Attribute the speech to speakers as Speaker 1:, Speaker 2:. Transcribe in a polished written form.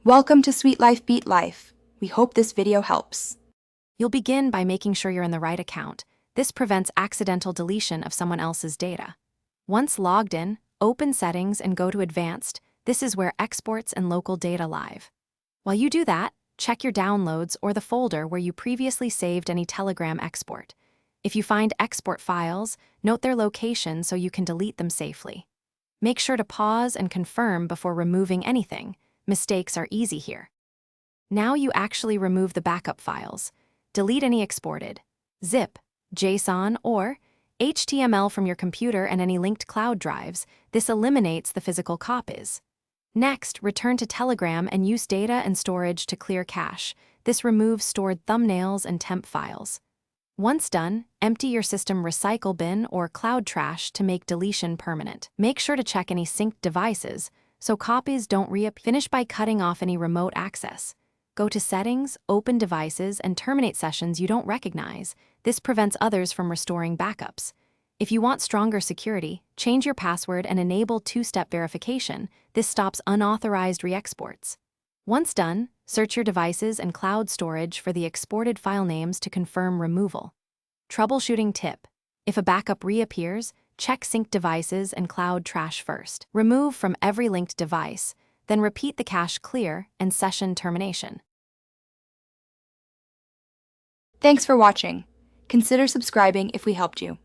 Speaker 1: Welcome to Sweet Life Beat Life. We hope this video helps.
Speaker 2: You'll begin by making sure you're in the right account. This prevents accidental deletion of someone else's data. Once logged in, open Settings and go to Advanced. This is where exports and local data live. While you do that, check your downloads or the folder where you previously saved any Telegram export. If you find export files, note their location so you can delete them safely. Make sure to pause and confirm before removing anything. Mistakes are easy here. Now you actually remove the backup files. Delete any exported zip, JSON, or HTML from your computer and any linked cloud drives. This eliminates the physical copies. Next, return to Telegram and use data and storage to clear cache. This removes stored thumbnails and temp files. Once done, empty your system recycle bin or cloud trash to make deletion permanent. Make sure to check any synced devices so copies don't reappear. Finish by cutting off any remote access. Go to Settings, Open Devices, and terminate sessions you don't recognize. This prevents others from restoring backups. If you want stronger security, change your password and enable two-step verification. This stops unauthorized re-exports. Once done, search your devices and cloud storage for the exported file names to confirm removal. Troubleshooting tip: if a backup reappears, check synced devices and cloud trash first. Remove from every linked device, then repeat the cache clear and session termination.
Speaker 1: Thanks for watching. Consider subscribing if we helped you.